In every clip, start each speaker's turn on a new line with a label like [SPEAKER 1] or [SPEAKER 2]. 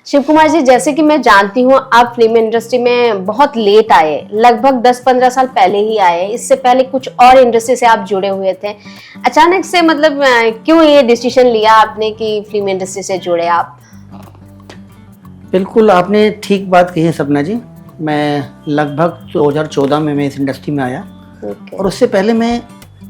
[SPEAKER 1] शिव कुमार जी, जैसे कि मैं जानती हूँ आप फिल्म इंडस्ट्री में बहुत लेट आए, लगभग 10-15 साल पहले ही आए। इससे पहले कुछ और इंडस्ट्री से आप जुड़े हुए थे। अचानक से मतलब क्यों ये डिसीजन लिया आपने कि फिल्म इंडस्ट्री से जुड़े आप?
[SPEAKER 2] बिल्कुल, आपने ठीक बात कही है सपना जी। मैं लगभग 2014 में मैं इस इंडस्ट्री में आया। और उससे पहले मैं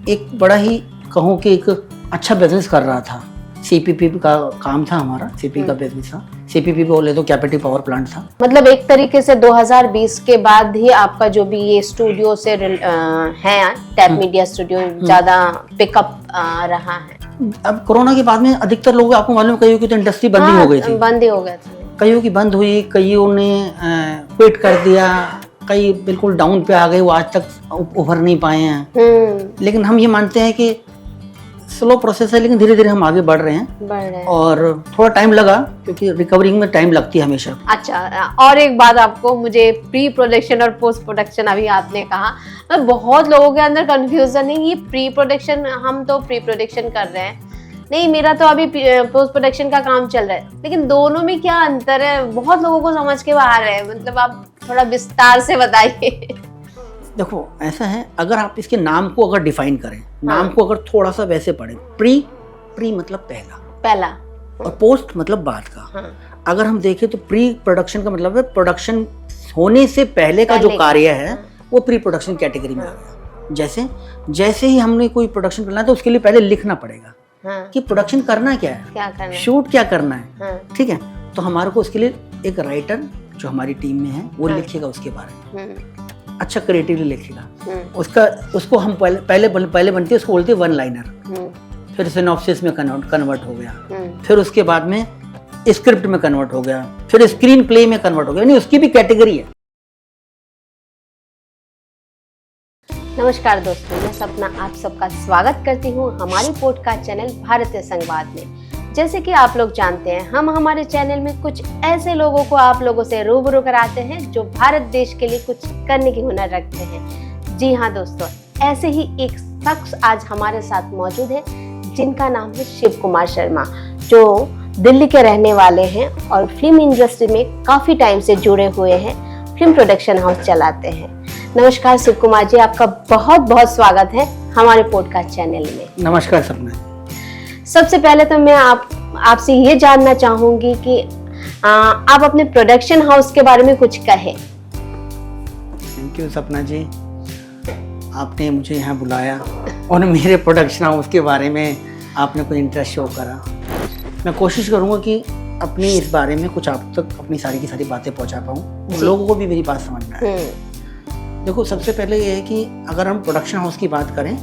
[SPEAKER 2] एक बड़ा ही कहूँ कि एक अच्छा बिजनेस कर रहा था। सीपीपी का काम था हमारा, सीपीपी का बिजनेस था। सीपीपी बोले तो कैपेटिव पावर प्लांट था।
[SPEAKER 1] मतलब एक तरीके से 2020 के बाद ही आपका जो भी ये स्टूडियो से है टैप मीडिया स्टूडियो ज्यादा पिकअप रहा है।
[SPEAKER 2] अब कोरोना के बाद में अधिकतर लोग, आपको मालूम, कईयों की तो इंडस्ट्री बंद ही हो गई थी।
[SPEAKER 1] बंद ही हो गया था।
[SPEAKER 2] कईयों की बंद हुई, कईयों ने क्विट कर दिया, कई बिल्कुल डाउन पे आ गए, वो आज तक उभर नहीं पाए हैं। लेकिन हम ये मानते हैं कि स्लो प्रोसेस है, लेकिन धीरे धीरे हम आगे बढ़ रहे हैं। और थोड़ा टाइम लगा, क्योंकि रिकवरिंग में टाइम लगती है हमेशा।
[SPEAKER 1] अच्छा, और एक बात आपको, मुझे प्री प्रोडक्शन और पोस्ट प्रोडक्शन अभी आपने कहा, तो बहुत लोगों के अंदर कंफ्यूजन है। ये प्री प्रोडक्शन, हम तो प्री प्रोडक्शन कर रहे हैं, नहीं मेरा तो अभी पोस्ट प्रोडक्शन का काम चल रहा है, लेकिन दोनों में क्या अंतर है? बहुत लोगों को समझ के बाहर है। मतलब आप थोड़ा विस्तार से बताइए।
[SPEAKER 2] देखो, ऐसा है, अगर आप इसके नाम को अगर डिफाइन करें, नाम को अगर थोड़ा सा वैसे पढ़ें, प्री मतलब पहला और पोस्ट मतलब बाद का। अगर हम देखें तो प्री प्रोडक्शन का मतलब है प्रोडक्शन होने से पहले का जो कार्य है, वो प्री प्रोडक्शन कैटेगरी में आ गया। जैसे ही हमने कोई प्रोडक्शन करना है तो उसके लिए पहले लिखना पड़ेगा कि प्रोडक्शन करना क्या है, शूट क्या करना है। ठीक है, तो हमारे को उसके लिए एक राइटर जो हमारी टीम में है वो लिखेगा उसके बारे में, अच्छा क्रिएटिवली लिखेगा। उसको हम पहले बनती है, उसको बोलते हैं वन लाइनर। फिर सिनॉप्सिस में कन्वर्ट हो गया, फिर उसके बाद में स्क्रिप्ट में कन्वर्ट हो गया, फिर स्क्रीन प्ले में कन्वर्ट हो गया, यानी उसकी भी कैटेगरी है।
[SPEAKER 1] नमस्कार दोस्तों, मैं सपना आप सबका स्वागत करती हूँ हमारी पॉडकास्ट चैनल भारतीय संवाद में। जैसे कि आप लोग जानते हैं, हम हमारे चैनल में कुछ ऐसे लोगों को आप लोगों से रूबरू कराते हैं जो भारत देश के लिए कुछ करने की हुनर रखते हैं। जी हाँ दोस्तों, ऐसे ही एक शख्स आज हमारे साथ मौजूद है जिनका नाम है शिव कुमार शर्मा, जो दिल्ली के रहने वाले हैं और फिल्म इंडस्ट्री में काफी टाइम से जुड़े हुए हैं, फिल्म प्रोडक्शन हाउस चलाते हैं। नमस्कार शिव कुमार जी, आपका बहुत बहुत स्वागत है हमारे पॉडकास्ट चैनल में।
[SPEAKER 2] नमस्कार सपना।
[SPEAKER 1] सबसे पहले तो मैं आपसे ये जानना चाहूंगी कि आप अपने प्रोडक्शन हाउस के बारे में कुछ कहें।
[SPEAKER 2] थैंक यू सपना जी, आपने मुझे यहाँ बुलाया और मेरे प्रोडक्शन हाउस के बारे में आपने कुछ इंटरेस्ट शो करा। मैं कोशिश करूँगा कि अपनी इस बारे में कुछ आप तक अपनी सारी की सारी बातें पहुँचा पाऊँ, लोगों को भी मेरी बात समझ में आए। देखो, सबसे पहले ये है कि अगर हम प्रोडक्शन हाउस की बात करें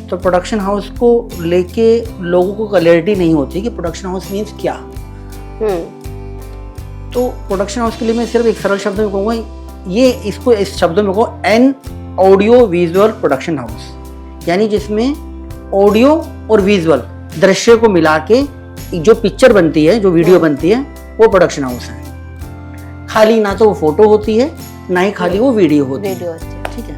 [SPEAKER 2] तो प्रोडक्शन हाउस को लेके लोगों को क्लैरिटी नहीं होती कि प्रोडक्शन हाउस मीन्स क्या। तो प्रोडक्शन हाउस के लिए मैं सिर्फ एक सरल शब्द में कहूँगा, ये इसको इस शब्दों में कहूँ, an audio visual production house, यानी जिसमें ऑडियो और विजुअल दृश्य को मिला के जो पिक्चर बनती है, जो वीडियो बनती है, वो प्रोडक्शन हाउस है। खाली ना तो वो फोटो होती है, ना ही खाली वो वीडियो होती है। ठीक है,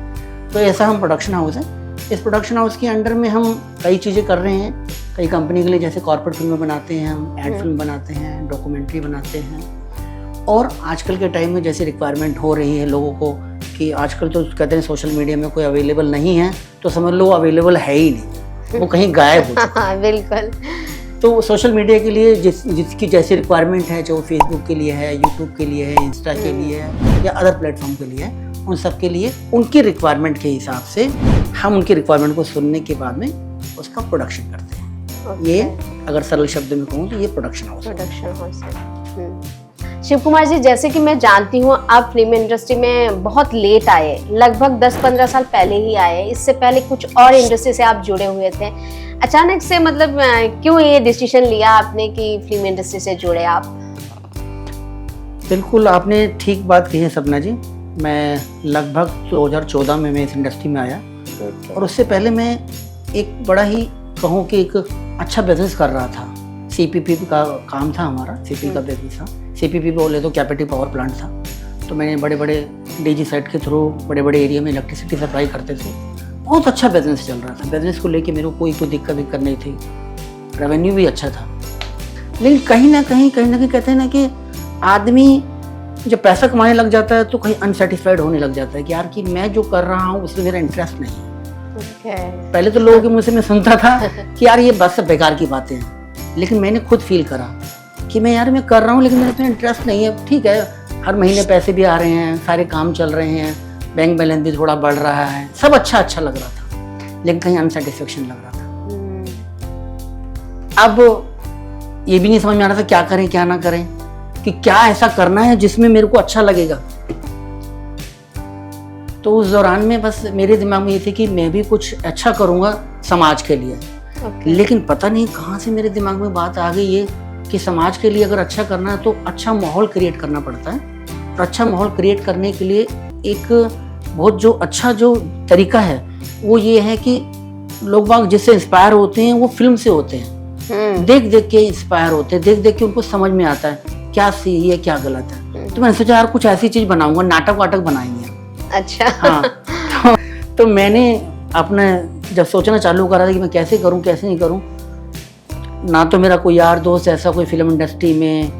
[SPEAKER 2] तो ऐसा हम प्रोडक्शन हाउस है। इस प्रोडक्शन हाउस के अंडर में हम कई चीज़ें कर रहे हैं कई कंपनी के लिए, जैसे कॉर्पोरेट फिल्में बनाते हैं, हम एड फिल्म बनाते हैं, डॉक्यूमेंट्री बनाते हैं। और आजकल के टाइम में जैसे रिक्वायरमेंट हो रही है लोगों को कि आजकल तो कहते हैं सोशल मीडिया में कोई अवेलेबल नहीं है तो समझ लो अवेलेबल है ही नहीं, वो कहीं गायब हो चुका।
[SPEAKER 1] बिल्कुल।
[SPEAKER 2] तो सोशल मीडिया के लिए जिसकी जैसी रिक्वायरमेंट है, जो फेसबुक के लिए है, यूट्यूब के लिए है, इंस्टा के लिए है, या अदर प्लेटफॉर्म के लिए है, उन सब के लिए उनकी रिक्वायरमेंट के हिसाब से हम उनकी रिक्वायरमेंट को सुनने के बाद में उसका प्रोडक्शन करते हैं। ये अगर सरल शब्द में कहूँ तो ये प्रोडक्शन हाउस
[SPEAKER 1] है। शिव कुमार जी, जैसे कि मैं जानती हूँ आप फिल्म इंडस्ट्री में बहुत लेट आए, लगभग 10-15 साल पहले ही आए। इससे पहले कुछ और इंडस्ट्री से आप जुड़े हुए थे। अचानक से मतलब क्यों ये डिसीजन लिया आपने कि फिल्म इंडस्ट्री से जुड़े आप?
[SPEAKER 2] बिल्कुल, आपने ठीक बात कही है सपना जी। मैं लगभग 2014 में मैं इस इंडस्ट्री में आया। और उससे पहले मैं एक बड़ा ही कहूँ कि एक अच्छा बिजनेस कर रहा था। सीपीपी का काम था हमारा, सीपीपी का बिजनेस था। सीपीपी बोले तो कैपेटिव पावर प्लांट था। तो मैंने बड़े बड़े डीजी साइट के थ्रू बड़े बड़े एरिया में इलेक्ट्रिसिटी सप्लाई करते थे। बहुत अच्छा बिजनेस चल रहा था। बिजनेस को लेके मेरे को कोई दिक्कत नहीं थी, रेवेन्यू भी अच्छा था। लेकिन कहीं ना कहीं कहते हैं ना कि आदमी जब पैसा कमाने लग जाता है तो कहीं अनसेटिस्फाइड होने लग जाता है कि यार कि मैं जो कर रहा हूँ उसमें मेरा इंटरेस्ट नहीं है। पहले तो लोगों के मुंह से मैं सुनता था कि यार ये बस बेकार की बातें हैं, लेकिन मैंने खुद फील करा कि मैं कर रहा हूँ लेकिन मेरे पे इंटरेस्ट नहीं है। ठीक है, हर महीने पैसे भी आ रहे हैं, सारे काम चल रहे हैं, बैंक बैलेंस भी थोड़ा बढ़ रहा है, सब अच्छा लग रहा था, लेकिन कहीं अनसेटिस्फेक्शन लग रहा था। अब ये भी नहीं समझ में आ रहा था क्या करें क्या ना करें, कि क्या ऐसा करना है जिसमें मेरे को अच्छा लगेगा। तो उस दौरान में बस मेरे दिमाग में ये थी कि मैं भी कुछ अच्छा करूंगा समाज के लिए। लेकिन पता नहीं कहाँ से मेरे दिमाग में बात आ गई ये कि समाज के लिए अगर अच्छा करना है तो अच्छा माहौल क्रिएट करना पड़ता है, और अच्छा माहौल क्रिएट करने के लिए एक बहुत जो अच्छा जो तरीका है वो ये है कि लोग बाग जिससे इंस्पायर होते हैं वो फिल्म से होते हैं, देख देख के इंस्पायर होते हैं, देख देख के उनको समझ में आता है क्या सही है क्या गलत है। तो मैंने सोचा यार कुछ ऐसी चीज बनाऊंगा, नाटक वाटक बनाएंगे।
[SPEAKER 1] अच्छा।
[SPEAKER 2] हाँ, तो मैंने अपने जब सोचना चालू करा था कि मैं कैसे करूं कैसे नहीं करूं, ना तो मेरा कोई यार दोस्त ऐसा कोई फिल्म इंडस्ट्री में,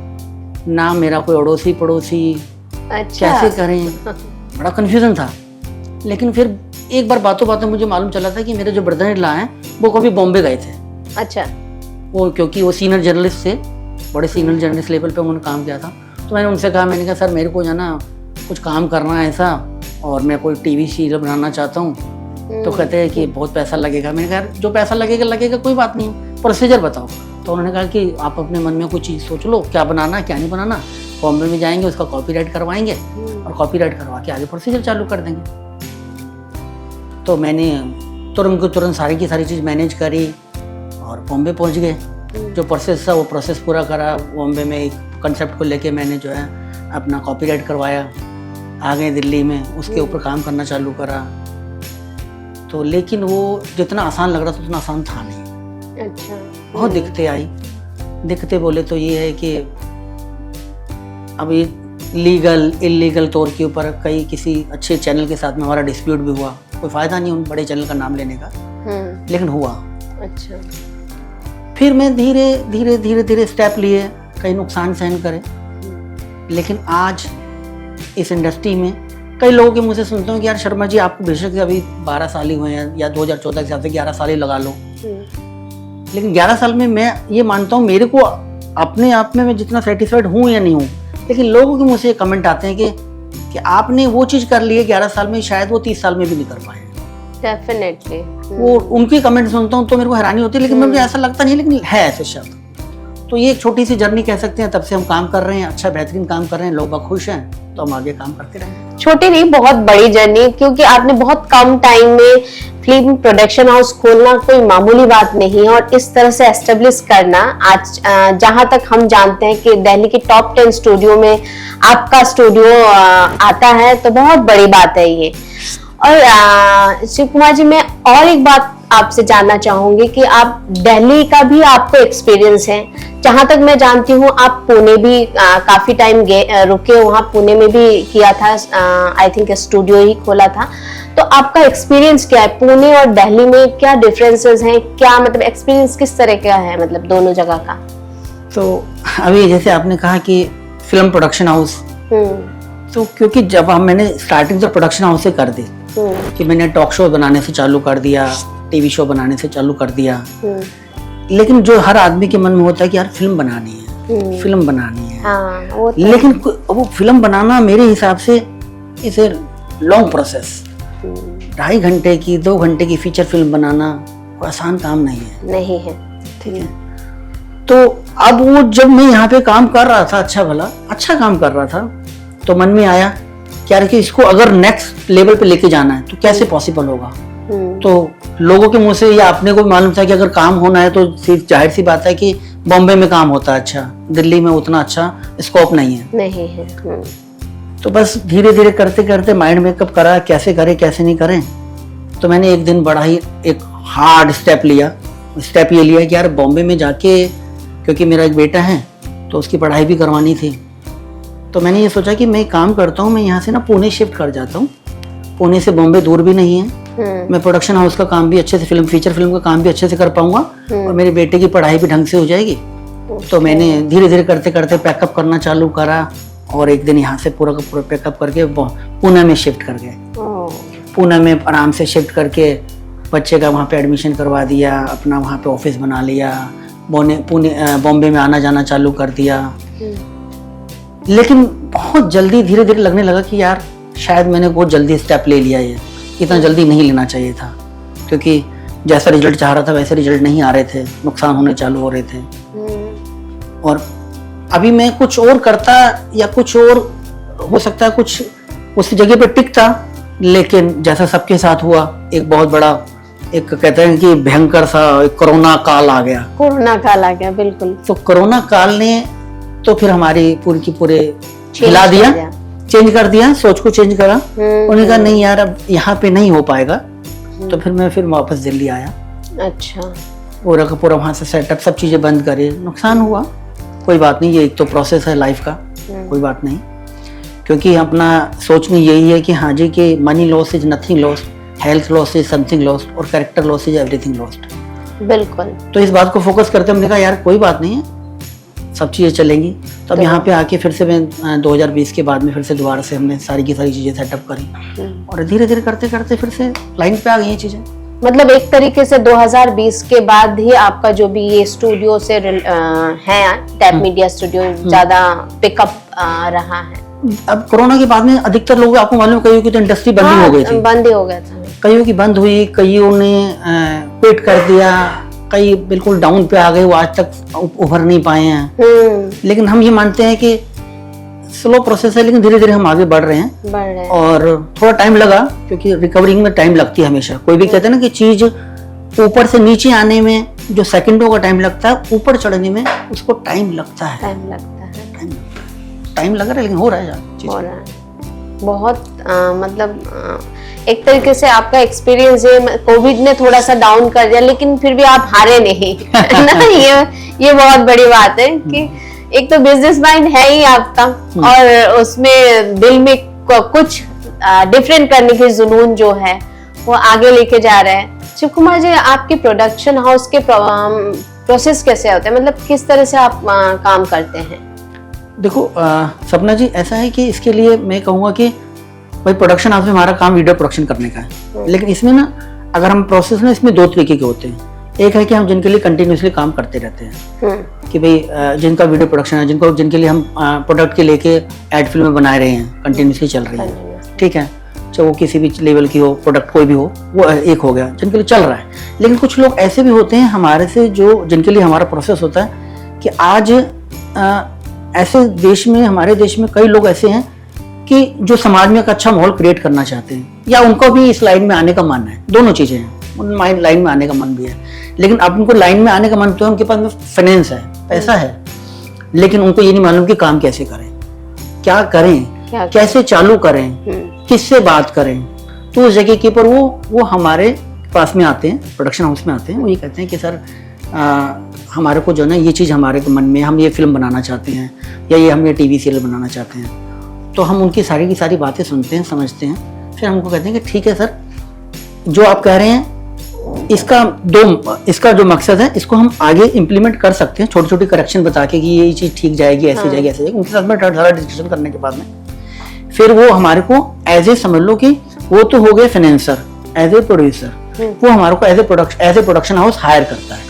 [SPEAKER 2] ना मेरा कोई अड़ोसी पड़ोसी।
[SPEAKER 1] अच्छा।
[SPEAKER 2] कैसे करें, बड़ा कन्फ्यूजन था। लेकिन फिर एक बार बातों बातों मुझे मालूम चला था कि मेरे जो ब्रदर इन लॉ हैं वो कभी बॉम्बे गए थे।
[SPEAKER 1] अच्छा।
[SPEAKER 2] वो क्योंकि वो सीनियर जर्नलिस्ट थे, बड़े सीनियर जर्नलिस्ट लेवल पे उन्होंने काम किया था। तो मैंने उनसे कहा, मैंने कहा सर मेरे को जो है ना कुछ काम करना है ऐसा, और मैं कोई टीवी सीरियल बनाना चाहता हूँ। तो कहते हैं कि बहुत पैसा लगेगा। मैंने कहा जो पैसा लगेगा कोई बात नहीं, प्रोसीजर बताओ। तो उन्होंने कहा कि आप अपने मन में कुछ चीज़ सोच लो, क्या बनाना क्या नहीं बनाना, बॉम्बे में जाएंगे उसका कॉपीराइट करवाएंगे, और कॉपीराइट करवा के आगे प्रोसीजर चालू कर देंगे। तो मैंने तुरंत सारी की सारी चीज़ मैनेज करी और बॉम्बे पहुंच गए। जो प्रोसेस था वो प्रोसेस पूरा करा। बॉम्बे में एक कंसेप्ट को लेके मैंने जो है अपना कॉपीराइट करवाया, आ गए दिल्ली में, उसके ऊपर काम करना चालू करा। तो लेकिन वो जितना आसान लग रहा था उतना आसान था नहीं।
[SPEAKER 1] अच्छा।
[SPEAKER 2] बहुत दिक्कतें आई। दिक्कतें बोले तो ये है कि अभी लीगल इलीगल तौर के ऊपर कई किसी अच्छे चैनल के साथ में हमारा डिस्प्यूट भी हुआ। कोई फ़ायदा नहीं उन बड़े चैनल का नाम लेने का, लेकिन हुआ।
[SPEAKER 1] अच्छा।
[SPEAKER 2] फिर मैं धीरे स्टेप लिए, कई नुकसान सहन करे। लेकिन आज इस इंडस्ट्री में कई लोगों के मुँह से सुनता हूँ कि यार शर्मा जी आपको बेशक अभी 12 साल ही हुए हैं, या 2014 के हिसाब से 11 साल ही लगा लो। लेकिन 11 साल में मैं ये मानता हूँ मेरे को अपने आप में मैं जितना सेटिस्फाइड हूँ या नहीं हूँ, लेकिन लोगों के मुँह से कमेंट आते हैं कि आपने वो चीज़ कर ली है 11 साल में, शायद वो 30 साल में भी नहीं कर पाए।
[SPEAKER 1] डेफिनेटली।
[SPEAKER 2] वो उनके कमेंट सुनता हूँ तो मेरे को हैरानी होती है, लेकिन मुझे ऐसा लगता नहीं, लेकिन है ऐसे शब्द। तो ये एक छोटी सी जर्नी कह सकते हैं। तब से हम काम कर रहे हैं, अच्छा बेहतरीन काम कर रहे हैं, लोग बहुत खुश हैं, तो हम आगे काम करते रहेंगे।
[SPEAKER 1] छोटी नहीं, बहुत बड़ी जर्नी, क्योंकि आपने बहुत कम टाइम में फिल्म प्रोडक्शन हाउस खोलना कोई मामूली बात नहीं है, और इस तरह से एस्टेब्लिश करना, आज जहां तक हम जानते हैं कि दिल्ली के टॉप 10 स्टूडियो में आपका स्टूडियो आता है, तो बहुत बड़ी बात है ये। और शिव कुमार जी, मैं और एक बात आपसे जानना चाहूंगी कि आप दिल्ली का भी आपको एक्सपीरियंस है। जहां तक मैं जानती हूँ आप पुणे भी काफी टाइम रुके, वहाँ पुणे में भी किया था, आई थिंक स्टूडियो ही खोला था। तो आपका एक्सपीरियंस क्या है, पुणे और दिल्ली में क्या डिफरेंसेस हैं, क्या मतलब एक्सपीरियंस किस तरह का है, मतलब दोनों जगह का?
[SPEAKER 2] तो अभी जैसे आपने कहा कि फिल्म प्रोडक्शन हाउस, तो क्योंकि जब मैंने स्टार्टिंग तो प्रोडक्शन हाउस से कर दी कि मैंने टॉक शो बनाने से चालू कर दिया, टीवी शो बनाने से चालू कर दिया। लेकिन जो हर आदमी के मन में होता है कि यार फिल्म बनानी है, फिल्म बनानी है।
[SPEAKER 1] वो तो
[SPEAKER 2] लेकिन वो फिल्म बनाना मेरे हिसाब से इज ए लॉन्ग प्रोसेस। 2.5 घंटे की 2 घंटे की फीचर फिल्म बनाना कोई आसान काम नहीं है। ठीक है। तो अब वो जब मैं यहाँ पे काम कर रहा था, अच्छा काम कर रहा था, तो मन में आया कि यार कि इसको अगर नेक्स्ट लेवल पे लेके जाना है तो कैसे पॉसिबल होगा। तो लोगों के मुंह से या अपने को मालूम था कि अगर काम होना है तो सिर्फ जाहिर सी बात है कि बॉम्बे में काम होता है अच्छा, दिल्ली में उतना अच्छा स्कोप नहीं है। तो बस धीरे करते करते माइंड मेकअप करा, कैसे करें कैसे नहीं करें। तो मैंने एक दिन बड़ा ही एक हार्ड स्टेप ये लिया कि यार बॉम्बे में जाके, क्योंकि मेरा एक बेटा है तो उसकी पढ़ाई भी करवानी थी। तो मैंने ये सोचा कि मैं काम करता हूँ, मैं यहाँ से ना पुणे शिफ्ट कर जाता हूँ। पुणे से बॉम्बे दूर भी नहीं है, मैं प्रोडक्शन हाउस का काम भी अच्छे से, फीचर फिल्म का काम भी अच्छे से कर पाऊंगा, और मेरे बेटे की पढ़ाई भी ढंग से हो जाएगी। तो मैंने धीरे धीरे करते करते पैकअप करना चालू करा और एक दिन यहाँ से पूरा का पूरा पैकअप करके पुणे में शिफ्ट कर गए। पुणे में आराम से शिफ्ट करके बच्चे का वहाँ पे एडमिशन करवा दिया, अपना वहाँ पे ऑफिस बना लिया, बॉम्बे में आना जाना चालू कर दिया। लेकिन बहुत जल्दी धीरे धीरे लगने लगा कि यार शायद मैंने बहुत जल्दी स्टेप ले लिया, ये इतना जल्दी नहीं लेना चाहिए था, क्योंकि जैसा रिजल्ट चाह रहा था वैसे रिजल्ट नहीं आ रहे थे, नुकसान होने चालू हो रहे थे। और अभी मैं कुछ और करता या कुछ और हो सकता है कुछ उस जगह पे टिकता, लेकिन जैसा सबके साथ हुआ, एक बहुत बड़ा एक कहते हैं कि भयंकर सा एक कोरोना काल आ गया।
[SPEAKER 1] कोरोना काल आ गया, बिल्कुल।
[SPEAKER 2] तो कोरोना काल ने तो फिर हमारी पूरी की पूरे हिला दिया, चेंज कर दिया, सोच को चेंज करा। उन्होंने कहा नहीं यार अब यहाँ पे नहीं हो पाएगा, तो फिर मैं वापस दिल्ली आया।
[SPEAKER 1] अच्छा।
[SPEAKER 2] पूरा का पूरा वहाँ से सेटअप सब चीजें बंद करी, नुकसान हुआ, कोई बात नहीं, ये एक तो प्रोसेस है लाइफ का, कोई बात नहीं। क्योंकि अपना सोचना यही है कि हाँ जी कि money loss is nothing lost, health loss is something lost और character loss is everything lost.
[SPEAKER 1] बिल्कुल। तो
[SPEAKER 2] इस बात को फोकस करते हमने कहा यार कोई बात नहीं है, सब चीज़ें चलेंगी। तो अब यहाँ पे आके फिर से मैं 2020 के बाद में फिर से दोबारा से हमने सारी की सारी चीज़ें सेटअप करी और धीरे धीरे करते करते फिर से लाइन पे आ गई ये चीज़ें।
[SPEAKER 1] मतलब एक तरीके से 2020 के बाद ही आपका जो भी ये स्टूडियो से है टैप मीडिया स्टूडियो ज्यादा पिकअप रहा है।
[SPEAKER 2] अब कोरोना के बाद में अधिकतर लोग आपको मालूम है कईयों की तो इंडस्ट्री बंद ही हो गई थी,
[SPEAKER 1] बंद ही हो गया था,
[SPEAKER 2] कईयों की बंद हुई, कईयों ने क्विट कर दिया, कई बिल्कुल डाउन पे आ गए, वो आज तक उभर नहीं पाए हैं। लेकिन हम ये मानते हैं कि स्लो प्रोसेस है, लेकिन धीरे धीरे हम आगे बढ़ रहे हैं। और थोड़ा टाइम लगा, क्योंकि रिकवरिंग में टाइम लगती है हमेशा। कोई भी कहते हैं ना कि चीज ऊपर से नीचे आने में जो सेकंडों का टाइम लगता है, ऊपर चढ़ने में उसको टाइम लगता है। टाइम लग रहा है, लेकिन हो रहा है
[SPEAKER 1] बहुत मतलब एक तरीके से आपका एक्सपीरियंस है, कोविड ने थोड़ा सा डाउन कर दिया, लेकिन फिर भी आप हारे नहीं ना। ये बहुत बड़ी बात है कि एक तो बिजनेस माइंड है ही आपका और उसमें दिल में कुछ डिफरेंट करने की जुनून जो है वो आगे लेके जा रहे हैं। शिव कुमार जी, आपके प्रोडक्शन हाउस के प्रोसेस कैसे होते हैं, मतलब किस तरह से आप काम करते हैं?
[SPEAKER 2] देखो सपना जी, ऐसा है कि इसके लिए मैं कहूँगा कि भाई प्रोडक्शन हाउस में हमारा काम वीडियो प्रोडक्शन करने का है, लेकिन इसमें ना अगर हम प्रोसेस ना इसमें दो तरीके के होते हैं। एक है कि हम जिनके लिए कंटिन्यूसली काम करते रहते हैं कि भाई जिनका वीडियो प्रोडक्शन है, जिनके लिए हम प्रोडक्ट के लेके एड फिल्में बना रहे हैं, कंटिन्यूसली चल रही है, ठीक है, चाहे वो किसी भी लेवल की हो, प्रोडक्ट कोई भी हो, वो एक हो गया जिनके लिए चल रहा है। लेकिन कुछ लोग ऐसे भी होते हैं हमारे से जो जिनके लिए हमारा प्रोसेस होता है कि आज ऐसे देश में, हमारे देश में कई लोग ऐसे हैं कि जो समाज में एक अच्छा माहौल क्रिएट करना चाहते हैं, या उनको भी इस लाइन में आने का मन है, दोनों चीजें हैं, उन लाइन में आने का मन भी है। लेकिन अब उनको लाइन में आने का मन तो है, उनके पास में फाइनेंस है, पैसा है, लेकिन उनको ये नहीं मालूम कि काम कैसे करें, क्या करें, कैसे चालू करें, किससे बात करें। तो उस जगह के ऊपर वो हमारे पास में आते हैं, प्रोडक्शन हाउस में आते हैं, वो ये कहते हैं कि सर हमारे को जो है ना ये चीज़ हमारे मन में, हम ये फिल्म बनाना चाहते हैं, या ये हम ये टीवी सीरियल बनाना चाहते हैं। तो हम उनकी सारी की सारी बातें सुनते हैं, समझते हैं, फिर हमको कहते हैं कि ठीक है सर, जो आप कह रहे हैं इसका जो मकसद है इसको हम आगे इम्प्लीमेंट कर सकते हैं, छोटी छोटी करेक्शन बता के कि ये चीज़ ठीक जाएगी, ऐसे जाएगी, ऐसे जाएगी। उनके साथ में सारा डिस्कशन करने के बाद में फिर वो हमारे को एज ए, समझ लो कि वो तो हो गए फाइनेंसर, एज ए प्रोड्यूसर वो हमारे को as a production house hire करता है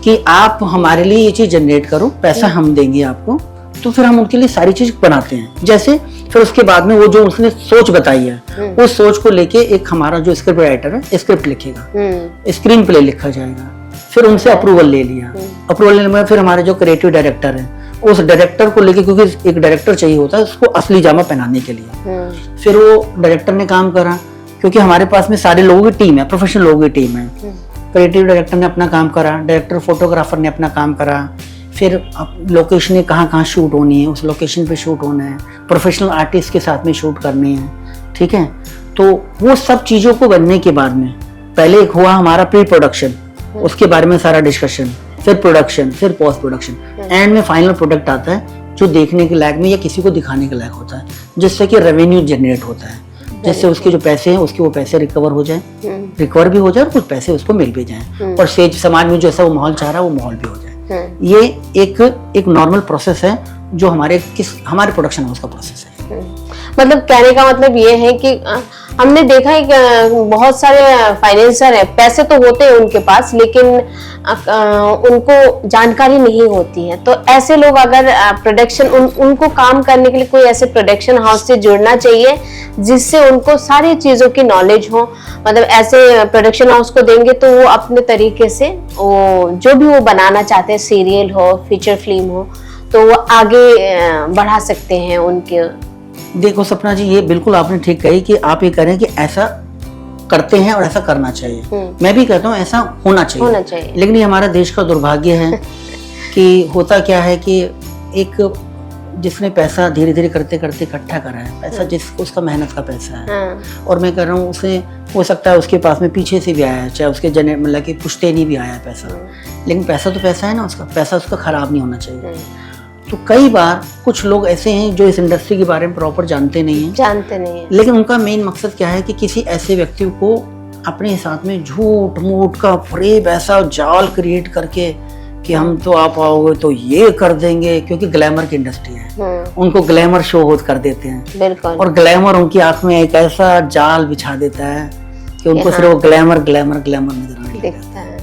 [SPEAKER 2] कि आप हमारे लिए ये चीज जनरेट करो, पैसा हम देंगे आपको। तो फिर हम उनके लिए सारी चीज बनाते हैं। जैसे फिर उसके बाद में वो जो उसने सोच बताई है, उस सोच को लेके एक हमारा जो स्क्रिप्ट राइटर है स्क्रिप्ट लिखेगा, स्क्रीन प्ले लिखा जाएगा, फिर उनसे अप्रूवल ले लिया। अप्रूवल लेने में फिर हमारे जो क्रिएटिव डायरेक्टर है, उस डायरेक्टर को लेके, क्योंकि एक डायरेक्टर चाहिए होता है उसको असली जामा पहनाने के लिए, फिर वो डायरेक्टर ने काम करा, क्योंकि हमारे पास में सारे लोगों की टीम है, प्रोफेशनल लोगों की टीम है। क्रिएटिव डायरेक्टर ने अपना काम करा, डायरेक्टर फोटोग्राफर ने अपना काम करा, फिर लोकेशन कहाँ कहाँ शूट होनी है, उस लोकेशन पे शूट होना है, प्रोफेशनल आर्टिस्ट के साथ में शूट करनी है, ठीक है। तो वो सब चीज़ों को बनने के बाद में पहले एक हुआ हमारा प्री प्रोडक्शन, उसके बारे में सारा डिस्कशन, फिर प्रोडक्शन, फिर पोस्ट प्रोडक्शन, एंड में फाइनल प्रोडक्ट आता है जो देखने के लायक में या किसी को दिखाने के लायक होता है, जिससे कि रेवेन्यू जनरेट होता है, जिससे उसके जो पैसे हैं उसके वो पैसे रिकवर हो जाए, रिकवर भी हो जाए और कुछ पैसे उसको मिल भी जाए, और समाज में जैसा वो माहौल चाह रहा है वो माहौल भी हो जाए। ये एक नॉर्मल प्रोसेस है जो हमारे प्रोडक्शन हाउस का प्रोसेस है।
[SPEAKER 1] मतलब कहने का मतलब ये है कि हमने देखा है कि बहुत सारे फाइनेंसर है, पैसे तो होते हैं उनके पास, लेकिन उनको जानकारी नहीं होती है। तो ऐसे लोग अगर प्रोडक्शन उनको काम करने के लिए कोई ऐसे प्रोडक्शन हाउस से जुड़ना चाहिए जिससे उनको सारी चीजों की नॉलेज हो। मतलब ऐसे प्रोडक्शन हाउस को देंगे तो वो अपने तरीके से वो जो भी वो बनाना चाहते हैं, सीरियल हो, फीचर फिल्म हो, तो वो आगे बढ़ा सकते हैं उनके।
[SPEAKER 2] देखो सपना जी, ये बिल्कुल आपने ठीक कही कि आप ये करें कि ऐसा करते हैं और ऐसा करना चाहिए। मैं भी कहता हूँ ऐसा होना चाहिए। लेकिन ये हमारा देश का दुर्भाग्य है कि होता क्या है कि एक जिसने पैसा धीरे धीरे करते करते इकट्ठा करा है, पैसा उसका मेहनत का पैसा है, और मैं कह रहा हूँ उसे हो सकता है उसके पास में पीछे से भी आया है, चाहे उसके मतलब कि पुश्तैनी भी आया है पैसा, लेकिन पैसा तो पैसा है ना, उसका पैसा उसका खराब नहीं होना चाहिए। तो कई बार कुछ लोग ऐसे हैं जो इस इंडस्ट्री के बारे में प्रॉपर जानते नहीं हैं, लेकिन उनका मेन मकसद क्या है कि किसी ऐसे व्यक्ति को अपने साथ में झूठ मूठ का फरेब ऐसा जाल क्रिएट करके कि हम तो आप आओगे तो ये कर देंगे, क्योंकि ग्लैमर की इंडस्ट्री है, उनको ग्लैमर शो हो कर देते हैं, और ग्लैमर उनकी आंख में एक ऐसा जाल बिछा देता है कि उनको सिर्फ वो ग्लैमर ग्लैमर ग्लैमर नजर आने लगता है।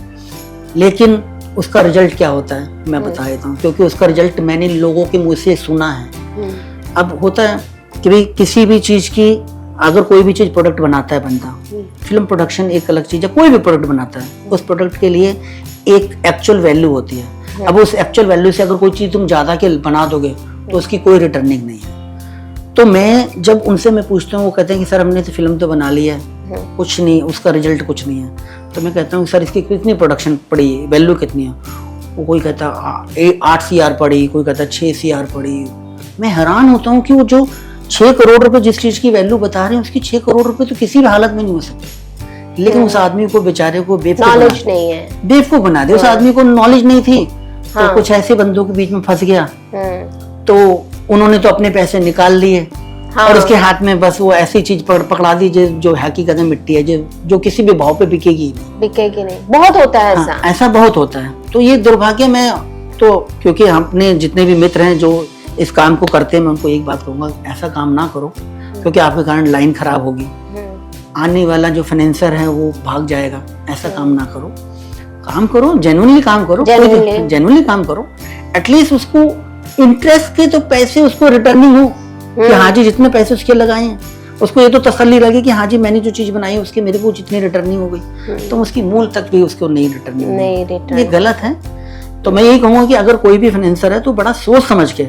[SPEAKER 2] लेकिन उसका रिजल्ट क्या होता है मैं बता देता हूँ, क्योंकि उसका रिजल्ट मैंने लोगों के मुंह से सुना है। अब होता है कि भाई किसी भी चीज की अगर कोई भी चीज प्रोडक्ट बनाता है बंदा, फिल्म प्रोडक्शन एक अलग चीज है, कोई भी प्रोडक्ट बनाता है उस प्रोडक्ट के लिए एक एक्चुअल वैल्यू होती है। अब उस एक्चुअल वैल्यू से अगर कोई चीज तुम ज्यादा के बना दोगे तो उसकी कोई रिटर्निंग नहीं है। तो मैं जब उनसे मैं पूछता हूँ, वो कहते हैं कि सर हमने तो फिल्म तो बना ली है, कुछ नहीं, उसका रिजल्ट कुछ नहीं है। तो मैं कहता हूँ सर इसकी कितनी प्रोडक्शन पड़ी, वैल्यू कितनी है? वो कोई कहता 8 CR पड़ी, कोई कहता 6 CR पड़ी। मैं हैरान होता हूँ कि वो जो 6 करोड़ रुपए जिस चीज की वैल्यू बता रहे हैं उसकी 6 करोड़ रुपए तो किसी भी हालत में नहीं हो सकती, लेकिन उस आदमी को बेचारे को बेवकूफ बना दिया। उस आदमी को नॉलेज नहीं थी, तो कुछ ऐसे बंदों के बीच में फंस गया, तो उन्होंने तो अपने पैसे निकाल लिए, और उसके हाथ में बस वो ऐसी चीज पकड़ा दी जो हकीकत में मिट्टी है, जो किसी भी भाव पे बिकेगी नहीं। बहुत होता है ऐसा। ऐसा बहुत होता है। तो ये दुर्भाग्य में तो, क्योंकि अपने जितने भी मित्र हैं जो इस काम को करते हैं, मैं उनको एक बात कहूंगा, ऐसा काम ना करो, क्योंकि आपके कारण लाइन खराब होगी, आने वाला जो फाइनेंसर है वो भाग जाएगा। ऐसा काम ना करो, काम करो, जेन्युइनली काम करो, जेन्युइनली काम करो। एटलीस्ट उसको इंटरेस्ट के तो पैसे उसको रिटर्निंग हो कि हाँ जी जितने पैसे उसके लगाए हैं उसको ये तो तसल्ली लगे कि हाँ जी मैंने जो चीज बनाई है उसके मेरे को जितनी रिटर्निंग हो गई, तो उसकी मूल तक भी उसको नहीं रिटर्निंग, ये गलत है। तो मैं यही कहूंगा कि अगर कोई भी फाइनेंसर है तो बड़ा सोच समझ के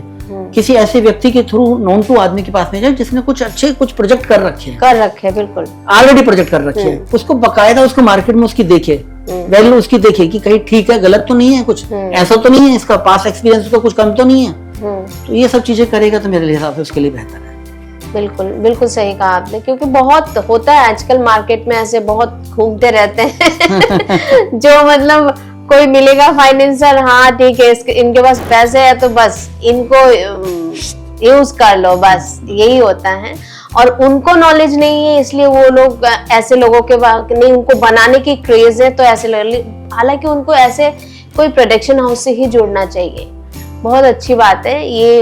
[SPEAKER 2] किसी ऐसे व्यक्ति के थ्रू नॉन टू आदमी के पास में जाए जिसने कुछ प्रोजेक्ट कर रखे हैं, बिल्कुल ऑलरेडी प्रोजेक्ट कर रखे हैं, उसको बकायदा उसको मार्केट में उसकी देखे, वैल्यू उसकी देखे कि कहीं ठीक है, गलत तो नहीं है, कुछ ऐसा तो नहीं है, इसका पास एक्सपीरियंस उसका कुछ कम तो नहीं है। तो ये सब चीजें करेगा तो मेरे हिसाब से उसके लिए बेहतर है।
[SPEAKER 1] बिल्कुल बिल्कुल सही कहा आपने, क्योंकि बहुत होता है आजकल मार्केट में ऐसे बहुत घूमते रहते हैं जो मतलब कोई मिलेगा फाइनेंसर, हाँ ठीक है इनके पास पैसे है तो बस इनको यूज कर लो, बस यही होता है। और उनको नॉलेज नहीं है, इसलिए वो लोग ऐसे लोगों के नहीं, उनको बनाने की क्रेज है तो ऐसे लोग, हालांकि उनको ऐसे कोई प्रोडक्शन हाउस से ही जुड़ना चाहिए। बहुत अच्छी बात है, ये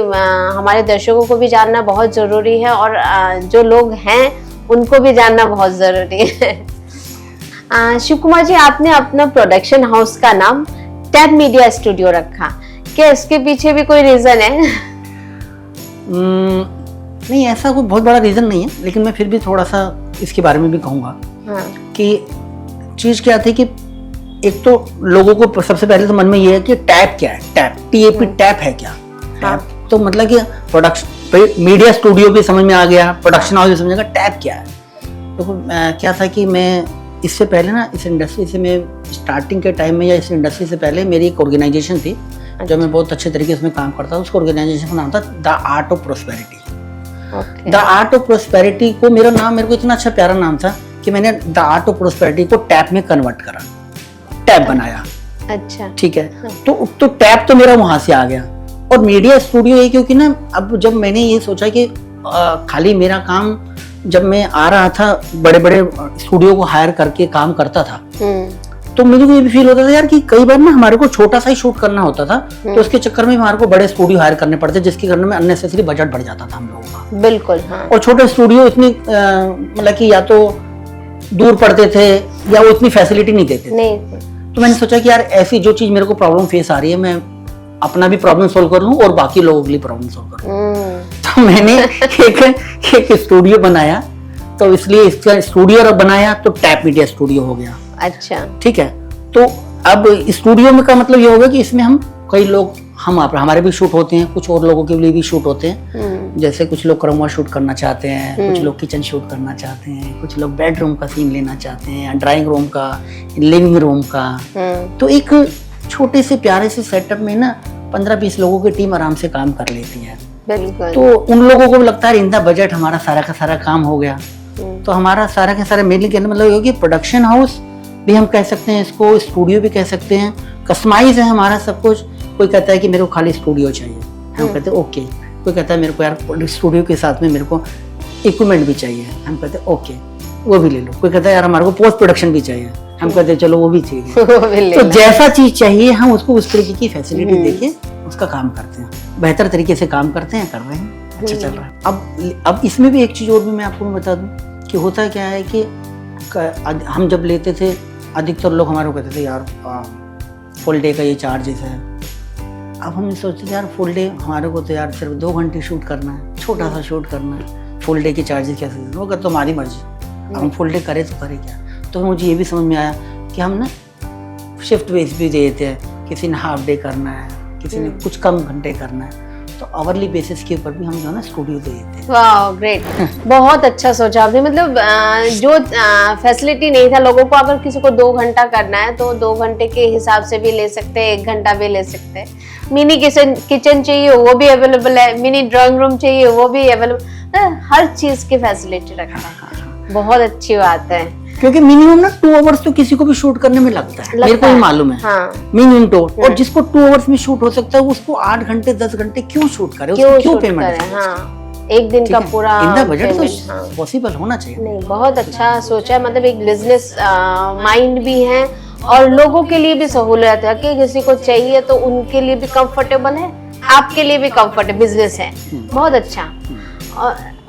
[SPEAKER 1] हमारे दर्शकों को भी जानना बहुत जरूरी है, और जो लोग हैं उनको भी जानना बहुत जरूरी है। शिव कुमार जी, आपने अपना प्रोडक्शन हाउस का नाम टैब मीडिया स्टूडियो रखा, क्या इसके पीछे भी कोई रीजन है?
[SPEAKER 2] नहीं, ऐसा कोई बहुत बड़ा रीजन नहीं है, लेकिन मैं फिर भी थोड़ा सा इसके बारे में भी कहूँगा। कि चीज क्या थी कि एक तो लोगों को सबसे पहले तो मन में ये है कि टैब क्या है, टैब टैब है क्या? टैब तो मतलब कि प्रोडक्शन मीडिया स्टूडियो भी समझ में आ गया, प्रोडक्शन हाउस भी समझ में, टैब क्या है? तो क्या था कि मैं इससे पहले ना इस इंडस्ट्री से मैं स्टार्टिंग के टाइम में या इस इंडस्ट्री से पहले मेरी एक ऑर्गेनाइजेशन थी जो मैं बहुत अच्छे तरीके से काम करता था। उसको ऑर्गेनाइजेशन का नाम था the art of prosperity. The art of prosperity को मेरे को इतना अच्छा प्यारा नाम था कि मैंने द आर्ट ऑफ प्रोस्पेरिटी को टैब में कन्वर्ट करा, टैब बनाया।
[SPEAKER 1] अच्छा,
[SPEAKER 2] ठीक है। तो टैब तो मेरा वहां से आ गया। और मीडिया स्टूडियो है क्योंकि ना अब जब मैंने ये सोचा कि खाली मेरा काम, जब मैं आ रहा था बड़े बड़े स्टूडियो को हायर करके काम करता था, तो मुझे को ये भी फील होता था यार कि कई बार ना हमारे को छोटा सा ही शूट करना होता था, तो उसके चक्कर में हमारे को बड़े स्टूडियो हायर करने पड़ते, जिसके करने में अननेसेसरी बजट बढ़ जाता था हम लोगों का।
[SPEAKER 1] बिल्कुल हाँ।
[SPEAKER 2] और छोटे स्टूडियो इतनी मतलब कि या तो दूर पड़ते थे या वो इतनी फैसिलिटी नहीं देते
[SPEAKER 1] नहीं।
[SPEAKER 2] तो मैंने सोचा कि यार ऐसी जो चीज मेरे को प्रॉब्लम फेस आ रही है, मैं अपना भी प्रॉब्लम सोल्व कर लूं और बाकी लोगों के लिए प्रॉब्लम सोल्व कर लूं। तो मैंने एक स्टूडियो बनाया, तो इसलिए इसका स्टूडियो बनाया तो टैप मीडिया स्टूडियो हो गया।
[SPEAKER 1] अच्छा,
[SPEAKER 2] ठीक है। तो अब स्टूडियो में का मतलब ये होगा कि इसमें हम कई लोग, हम हमारे भी शूट होते हैं, कुछ और लोगों के लिए भी शूट होते हैं। जैसे कुछ लोग क्रमवा शूट करना चाहते हैं, कुछ लोग किचन शूट करना चाहते हैं, कुछ लोग बेडरूम का सीन लेना चाहते हैं, ड्राइंग रूम का, लिविंग रूम का। तो एक छोटे से प्यारे से सेटअप में ना 15-20 लोगों की टीम आराम से काम कर लेती है।
[SPEAKER 1] बिल्कुल।
[SPEAKER 2] तो उन लोगों को भी लगता है इनका बजट हमारा सारा का सारा काम हो गया। तो हमारा सारा का सारा मेनली कहने मतलब ये कि प्रोडक्शन हाउस भी हम कह सकते हैं इसको, स्टूडियो भी कह सकते हैं, कस्टमाइज है हमारा सब कुछ। कोई कहता है कि मेरे को खाली स्टूडियो चाहिए, हम कहते हैं ओके। कोई कहता है मेरे को यार स्टूडियो के साथ में मेरे को इक्विपमेंट भी चाहिए, हम कहते हैं ओके वो भी ले लो। कोई कहता है यार हमारे को पोस्ट प्रोडक्शन भी चाहिए, हम कहते हैं चलो वो भी चाहिए। तो जैसा चीज चाहिए हम उसको उस तरीके की फैसिलिटी देके उसका काम करते हैं, बेहतर तरीके से काम करते हैं, कर रहे हैं, अच्छा चल रहा है। अब इसमें भी एक चीज और भी मैं आपको बता दूं कि होता क्या है कि हम जब लेते थे अधिकतर लोग हमारे को कहते थे यार फुल डे का ये चार्जेस है। अब हम सोचते थे यार फुल डे हमारे को तो यार सिर्फ 2 घंटे शूट करना है, छोटा सा शूट करना है, फुल डे के चार्जेस कैसे दें? वो कहते तुम्हारी मर्जी, अब हम फुल डे करें तो करें क्या। तो मुझे ये भी समझ में आया कि हम ना शिफ्ट बेस भी देते हैं, किसी ने हाफ डे करना है, किसी ने कुछ कम घंटे करना है, तो आवरली बेसिस के ऊपर भी हम जो है ना स्टूडियो दे देते हैं।
[SPEAKER 1] वाह ग्रेट, बहुत अच्छा सोचा आपने। मतलब जो फैसिलिटी नहीं था लोगों को, अगर किसी को 2 घंटा करना है तो 2 घंटे के हिसाब से भी ले सकते हैं, 1 घंटा भी ले सकते हैं। मिनी किचन चाहिए वो भी अवेलेबल है, मिनी ड्राइंग रूम चाहिए वो भी अवेलेबल, हर चीज की फैसिलिटी रखा है। बहुत अच्छी बात है,
[SPEAKER 2] क्योंकि मिनिमम ना 2 आवर्स तो किसी को भी शूट करने में लगता है, मेरे को भी मालूम है। हाँ। मिनिमम 2, और जिसको 2 आवर्स में शूट हो सकता है उसको 8 घंटे 10 घंटे क्यों शूट करे, क्यों पेमेंट?
[SPEAKER 1] हाँ, एक दिन का पूरा
[SPEAKER 2] इनका बजट तो पॉसिबल होना चाहिए।
[SPEAKER 1] नहीं, बहुत अच्छा सोचा है। मतलब एक बिजनेस माइंड भी है और लोगों के लिए भी सहूलियत है कि किसी को चाहिए तो उनके लिए भी कंफर्टेबल है, आपके लिए भी कंफर्टेबल बिजनेस है। बहुत अच्छा।